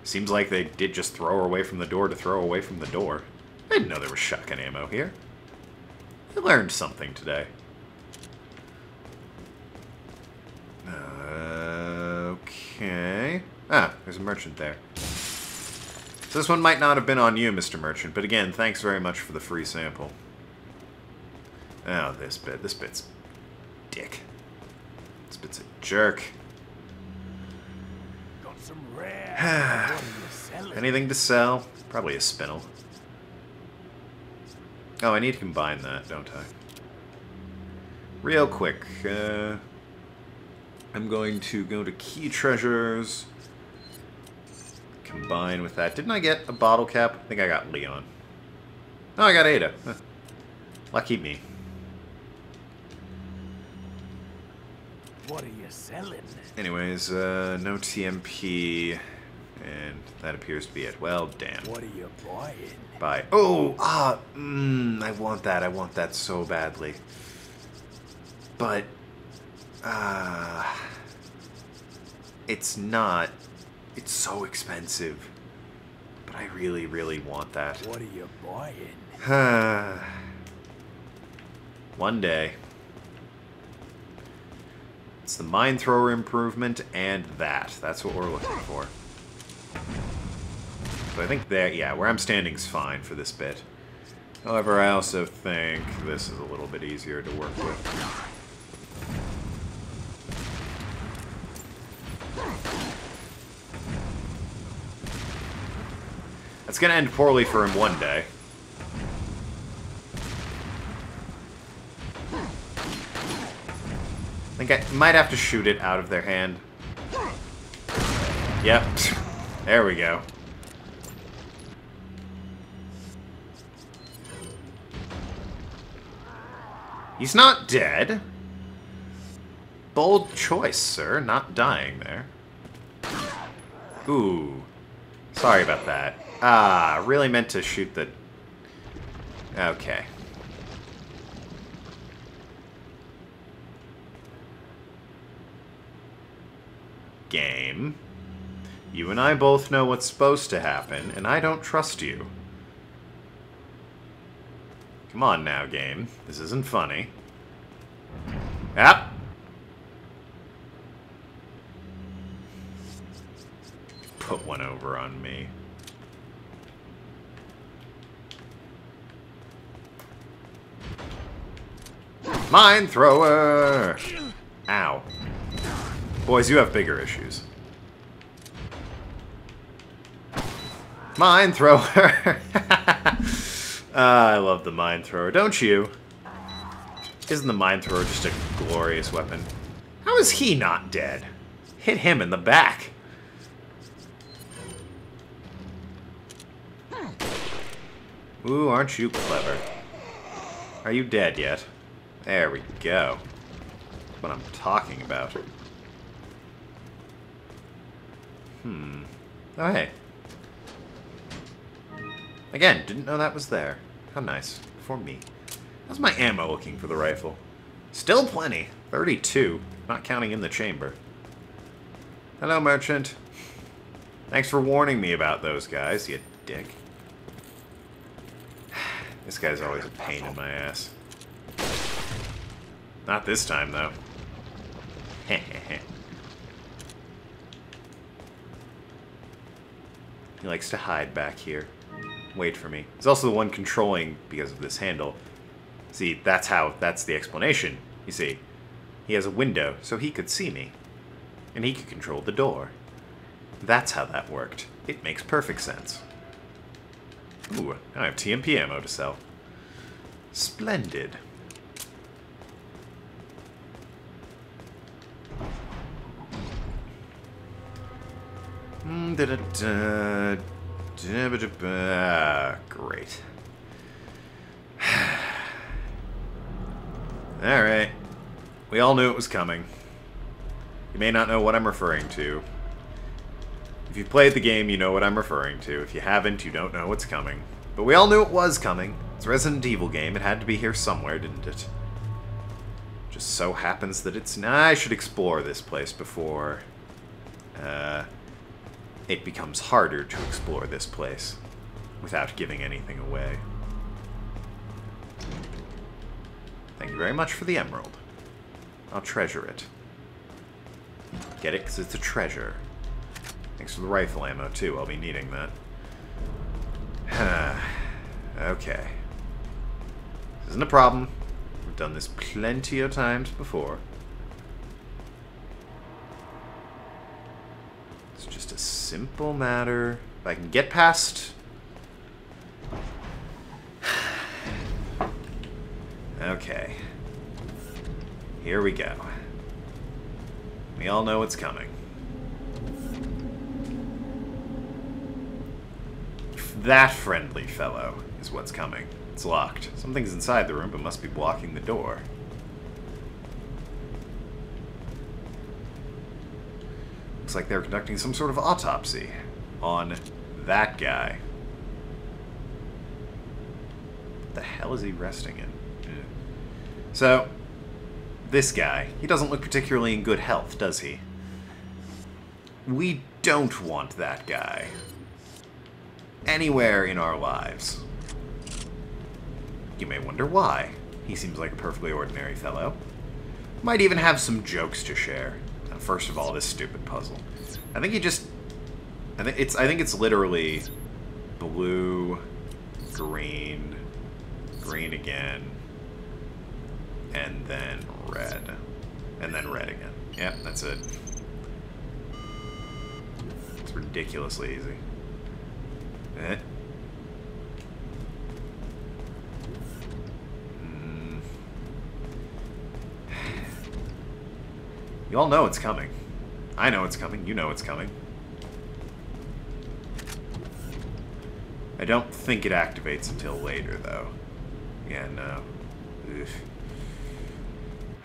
Seems like they did just throw her away from the door to throw away from the door. I didn't know there was shotgun ammo here. I learned something today. Okay. Ah, there's a merchant there. So this one might not have been on you, Mr. Merchant, but again, thanks very much for the free sample. Oh, this bit. This bit's dick. This bit's a jerk. Got some rare. Anything to sell? Probably a spinel. Oh, I need to combine that, don't I? Real quick. I'm going to go to Key Treasures. Combine with that. Didn't I get a bottle cap? I think I got Leon. Oh, I got Ada. Huh. Lucky me. What are you selling? Anyways, no TMP. And that appears to be it. Well, damn. What are you buying? Buy. Oh! I want that. I want that so badly. But, it's not. It's so expensive. But I really, really want that. What are you buying? One day. It's the mine thrower improvement and that. That's what we're looking for. So I think that, yeah, where I'm standing is fine for this bit. However, I also think this is a little bit easier to work with. That's gonna end poorly for him one day. I think I might have to shoot it out of their hand. Yep. There we go. He's not dead. Bold choice, sir. Not dying there. Ooh. Sorry about that. Ah, really meant to shoot the... Okay. Game. You and I both know what's supposed to happen, and I don't trust you. Come on now, game. This isn't funny. Yep. Put one over on me. Mine thrower! Ow. Boys, you have bigger issues. Mine thrower! I love the mine thrower, don't you? Isn't the mine thrower just a glorious weapon? How is he not dead? Hit him in the back. Ooh, aren't you clever? Are you dead yet? There we go. That's what I'm talking about. Oh, hey. Again, didn't know that was there. How nice. For me. How's my ammo looking for the rifle? Still plenty. 32. Not counting in the chamber. Hello, merchant. Thanks for warning me about those guys, you dick. This guy's always a pain in my ass. Not this time, though. He likes to hide back here. Wait for me. He's also the one controlling because of this handle. See, that's the explanation. You see, he has a window, so he could see me. And he could control the door. That's how that worked. It makes perfect sense. Ooh, now I have TMP ammo to sell. Splendid. Great. Alright. We all knew it was coming. You may not know what I'm referring to. If you've played the game, you know what I'm referring to. If you haven't, you don't know what's coming. But we all knew it was coming. It's a Resident Evil game. It had to be here somewhere, didn't it? Just so happens that it's... Nah, I should explore this place before... it becomes harder to explore this place without giving anything away. Thank you very much for the emerald. I'll treasure it. Get it? Because it's a treasure. Thanks for the rifle ammo, too. I'll be needing that. Okay. This isn't a problem. We've done this plenty of times before. It's just a simple matter. If I can get past... Okay. Here we go. We all know what's coming. That friendly fellow is what's coming. It's locked. Something's inside the room, but must be blocking the door. Looks like they're conducting some sort of autopsy on that guy. What the hell is he resting in? So, this guy, he doesn't look particularly in good health, does he? We don't want that guy anywhere in our lives. You may wonder why. He seems like a perfectly ordinary fellow. Might even have some jokes to share. Now, first of all, this stupid puzzle. I think he just... I think it's literally blue, green, green again, and then red. And then red again. Yep, that's it. It's ridiculously easy. You all know it's coming. I know it's coming. You know it's coming. I don't think it activates until later, though. Yeah, no. Ugh.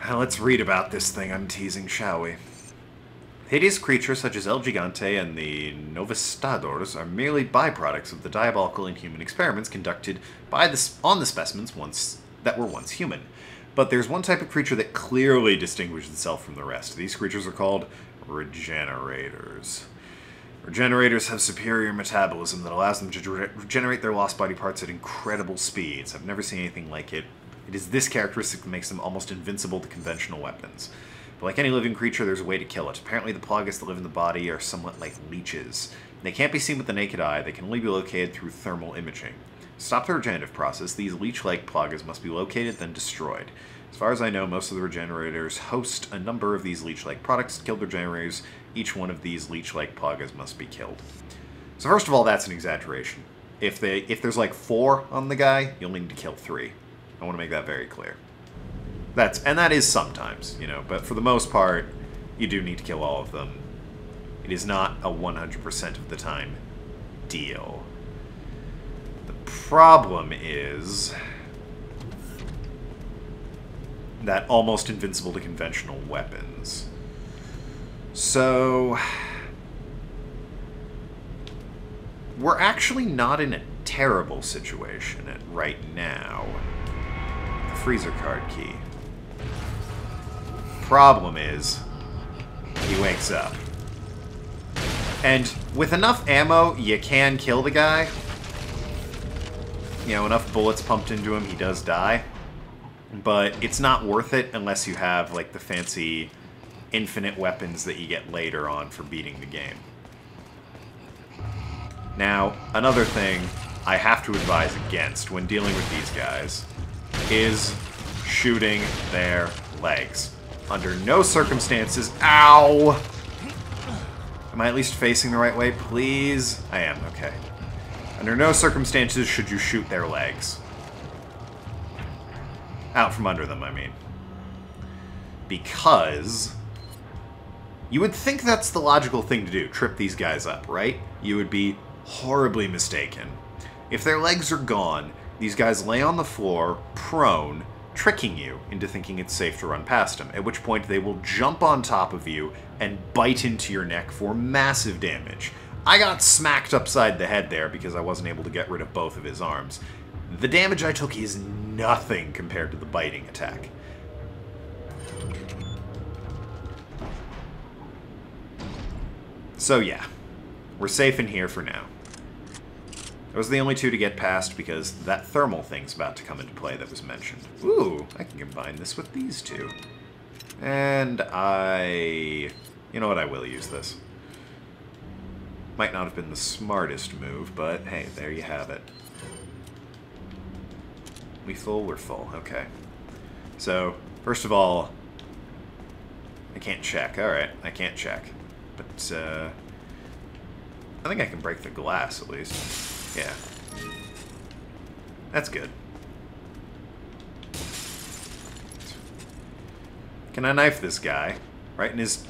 Well, let's read about this thing I'm teasing, shall we? Hideous creatures such as El Gigante and the Novistadors are merely byproducts of the diabolical inhuman experiments conducted by on the specimens that were once human. But there's one type of creature that clearly distinguishes itself from the rest. These creatures are called regenerators. Regenerators have superior metabolism that allows them to regenerate their lost body parts at incredible speeds. I've never seen anything like it. It is this characteristic that makes them almost invincible to conventional weapons. But like any living creature, there's a way to kill it. Apparently the plagas that live in the body are somewhat like leeches. They can't be seen with the naked eye, they can only be located through thermal imaging. To stop the regenerative process, these leech-like plagas must be located, then destroyed. As far as I know, most of the regenerators host a number of these leech-like products. To kill the regenerators, each one of these leech-like plagas must be killed. So first of all, that's an exaggeration. If there's like 4 on the guy, you'll need to kill 3. I want to make that very clear. And that is sometimes, you know, but for the most part, you do need to kill all of them. It is not a 100% of the time deal. The problem is that almost invincible to conventional weapons. So we're actually not in a terrible situation right now. The freezer card key. Problem is, he wakes up. And with enough ammo, you can kill the guy. You know, enough bullets pumped into him, he does die. But it's not worth it unless you have, like, the fancy infinite weapons that you get later on for beating the game. Now, another thing I have to advise against when dealing with these guys is shooting their legs. Under no circumstances... Ow! Am I at least facing the right way, please? I am, okay. Under no circumstances should you shoot their legs. Out from under them, I mean. Because you would think that's the logical thing to do, trip these guys up, right? You would be horribly mistaken. If their legs are gone, these guys lay on the floor, prone, tricking you into thinking it's safe to run past them, at which point they will jump on top of you and bite into your neck for massive damage. I got smacked upside the head there because I wasn't able to get rid of both of his arms. The damage I took is nothing compared to the biting attack. So yeah, We're safe in here for now. Those are the only two to get past because that thermal thing's about to come into play that was mentioned. Ooh, I can combine this with these two. And you know what, I will use this. Might not have been the smartest move, but hey, there you have it. We full? We're full. Okay. So, first of all, I can't check. Alright, I can't check. But, I think I can break the glass, at least. Yeah. That's good. Can I knife this guy? Right in his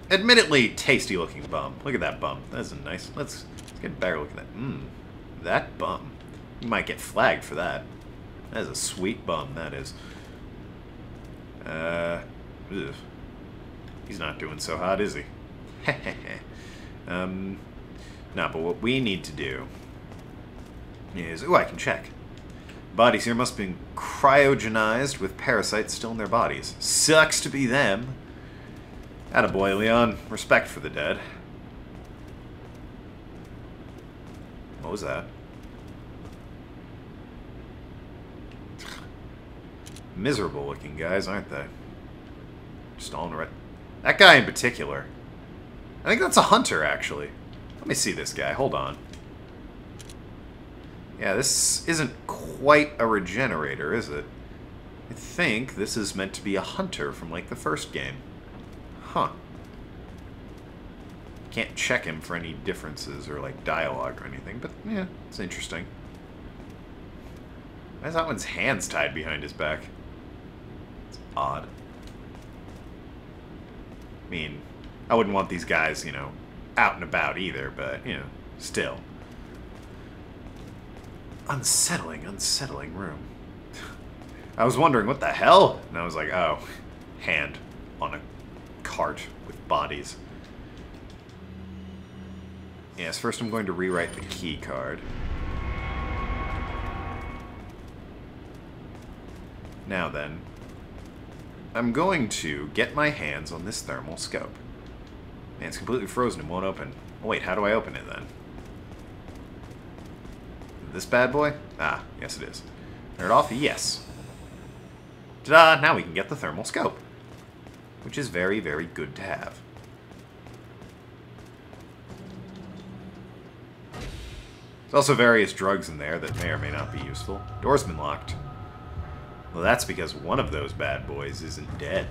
admittedly tasty-looking bum. Look at that bum. That's a nice... Let's get a better look at that. That bum. You might get flagged for that. That is a sweet bum, that is. Ugh. He's not doing so hot, is he? No, but what we need to do is... Ooh, I can check. Bodies here must have been cryogenized with parasites still in their bodies. Sucks to be them. Attaboy, Leon. Respect for the dead. What was that? Miserable looking guys, aren't they? Just all in the right... That guy in particular. I think that's a hunter, actually. Let me see this guy. Hold on. Yeah, this isn't quite a regenerator, is it? I think this is meant to be a hunter from, like, the first game. Huh. Can't check him for any differences or, like, dialogue or anything, but, yeah, it's interesting. Why is that one's hands tied behind his back? It's odd. I mean, I wouldn't want these guys, you know, out and about either, but, you know, still. Unsettling room. I was wondering, what the hell? And I was like, oh, hand on a cart with bodies. Yes, first I'm going to rewrite the key card. Now then, I'm going to get my hands on this thermal scope. Man, it's completely frozen and won't open. Oh, wait, how do I open it then? This bad boy? Ah, yes it is. Turn it off? Yes. Ta-da! Now we can get the thermal scope. Which is very, very good to have. There's also various drugs in there that may or may not be useful. Door's been locked. Well, that's because one of those bad boys isn't dead.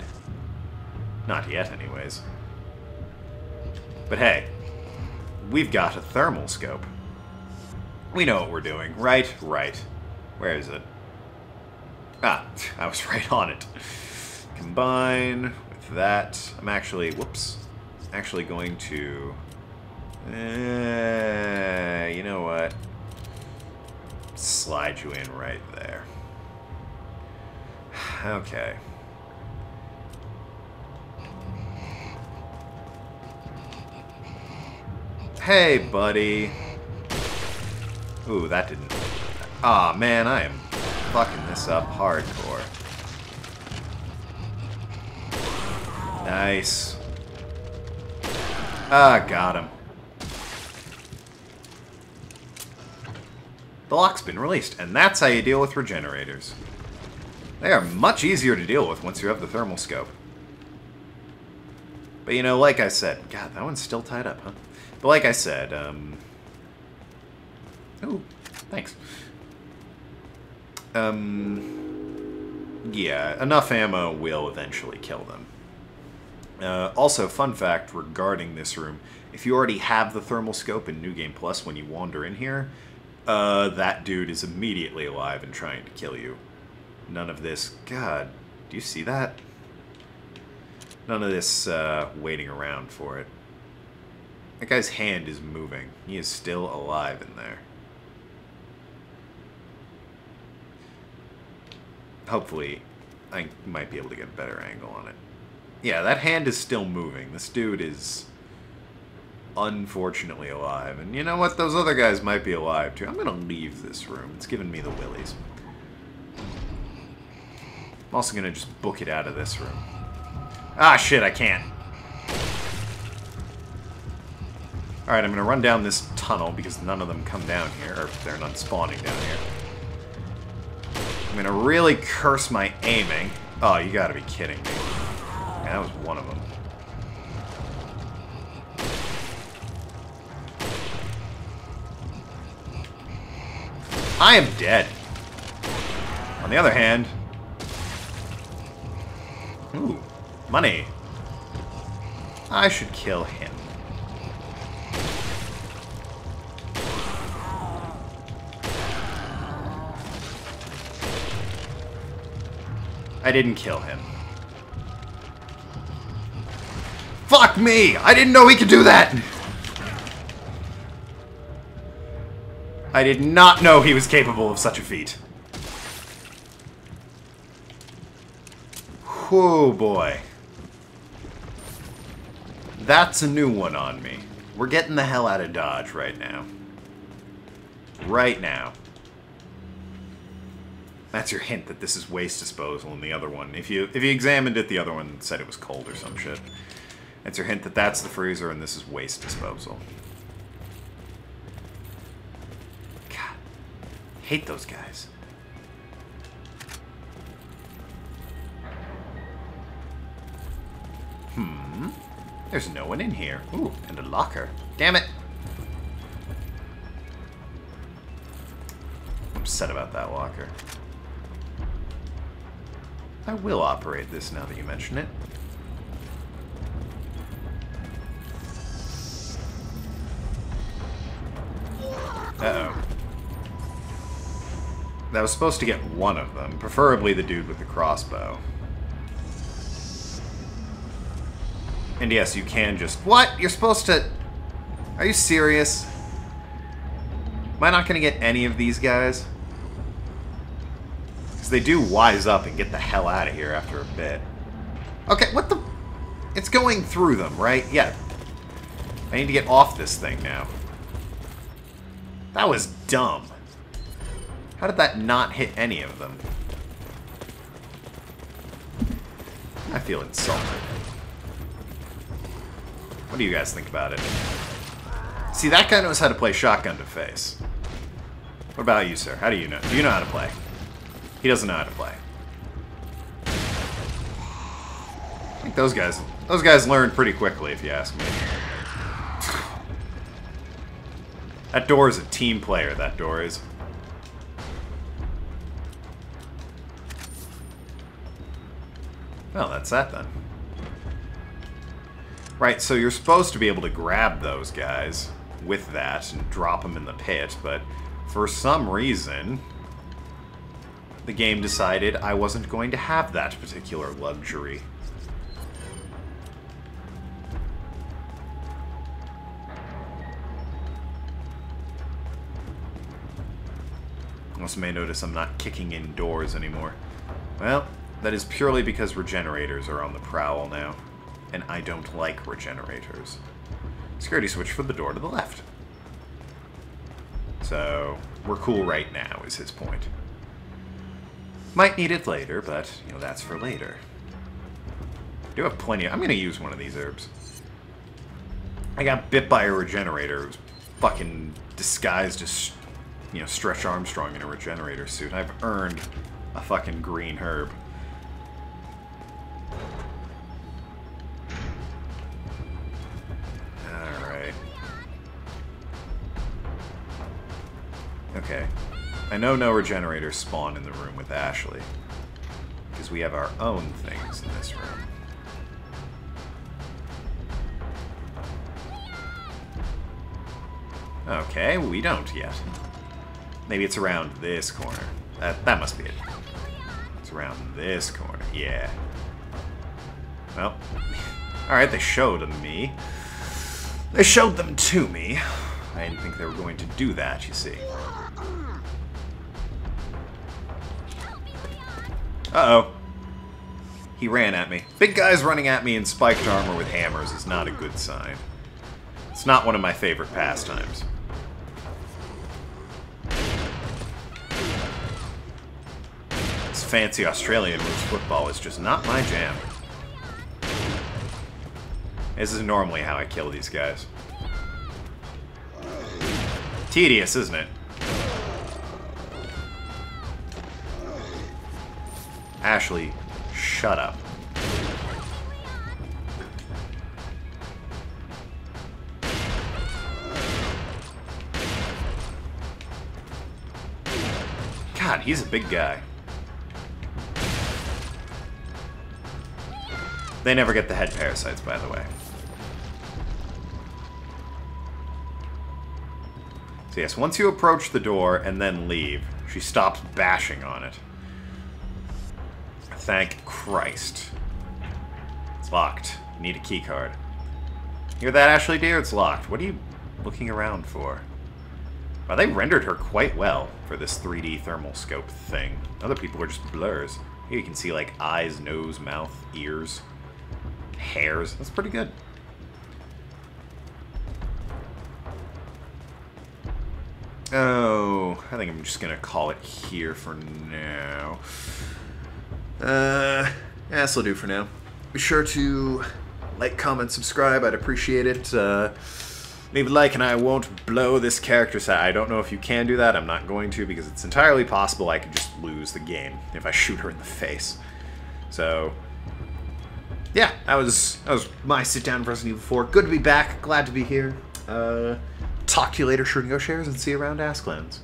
Not yet, anyways. But hey, we've got a thermal scope. We know what we're doing. Right. Where is it? Ah, I was right on it. Combine with that. I'm actually, whoops. Actually going to... you know what? Slide you in right there. Okay. Hey, buddy. Ooh, that didn't... Aw, man, I am fucking this up hardcore. Nice. Ah, got him. The lock's been released, and that's how you deal with regenerators. They are much easier to deal with once you have the thermal scope. But, you know, like I said... God, that one's still tied up, huh? But like I said, Ooh, thanks. Yeah, enough ammo will eventually kill them. Also, fun fact regarding this room. If you already have the thermal scope in New Game Plus when you wander in here, that dude is immediately alive and trying to kill you. None of this... God, do you see that? None of this waiting around for it. That guy's hand is moving. He is still alive in there. Hopefully, I might be able to get a better angle on it. Yeah, that hand is still moving. This dude is unfortunately alive. And you know what? Those other guys might be alive too. I'm going to leave this room. It's giving me the willies. I'm also going to just book it out of this room. Ah, shit, I can't. Alright, I'm going to run down this tunnel because none of them come down here, or they're not spawning down here. I'm going to really curse my aiming. Oh, you gotta be kidding me. Yeah, that was one of them. I am dead. On the other hand... Ooh, money. I should kill him. I didn't kill him. Fuck me! I didn't know he could do that! I did not know he was capable of such a feat. Oh boy. That's a new one on me. We're getting the hell out of Dodge right now. Right now. That's your hint that this is waste disposal and the other one. If you examined it, the other one said it was cold or some shit. That's your hint that that's the freezer and this is waste disposal. God. Hate those guys. There's no one in here. Ooh, and a locker. Damn it! I'm upset about that locker. I will operate this now that you mention it. Uh-oh. That was supposed to get one of them, preferably the dude with the crossbow. And yes, you can just... What? You're supposed to... Are you serious? Am I not going to get any of these guys? Because they do wise up and get the hell out of here after a bit. Okay, what the... It's going through them, right? Yeah. I need to get off this thing now. That was dumb. How did that not hit any of them? I feel insulted. What do you guys think about it? See, that guy knows how to play shotgun to face. What about you, sir? How do you know? Do you know how to play? He doesn't know how to play. I think those guys learn pretty quickly, if you ask me. That door is a team player, that door is. Well, that's that then. Right, so you're supposed to be able to grab those guys with that and drop them in the pit, but for some reason, the game decided I wasn't going to have that particular luxury. Also may notice I'm not kicking in doors anymore. Well, that is purely because regenerators are on the prowl now. And I don't like regenerators. Security switch for the door to the left. So, we're cool right now, is his point. Might need it later, but, you know, that's for later. I do have plenty of... I'm gonna use one of these herbs. I got bit by a regenerator who was fucking disguised as, you know, Stretch Armstrong in a regenerator suit. I've earned a fucking green herb. Okay. I know no regenerators spawn in the room with Ashley. Because we have our own things in this room. Okay, we don't yet. Maybe it's around this corner. That must be it. It's around this corner. Yeah. Well. Alright, they showed them me. They showed them to me. I didn't think they were going to do that, you see. Uh-oh. He ran at me. Big guys running at me in spiked armor with hammers is not a good sign. It's not one of my favorite pastimes. This fancy Australian rules football is just not my jam. This is normally how I kill these guys. tedious, isn't it? Ashley, shut up. God, he's a big guy. They never get the head parasites, by the way. So yes, once you approach the door and then leave, she stops bashing on it. Thank Christ. It's locked. You need a key card. Hear that, Ashley dear? It's locked. What are you looking around for? Wow, they rendered her quite well for this 3D thermal scope thing. Other people are just blurs. Here you can see like eyes, nose, mouth, ears, hairs. That's pretty good. Oh, I think I'm just gonna call it here for now. Yeah, this'll do for now. Be sure to like, comment, subscribe. I'd appreciate it. Leave a like and I won't blow this character set. I don't know if you can do that. I'm not going to because it's entirely possible I could just lose the game if I shoot her in the face. So, yeah, that was my sit down for Resident Evil 4. Good to be back. Glad to be here. Talk to you later, Shooting Go Shares, and see you around Asklands.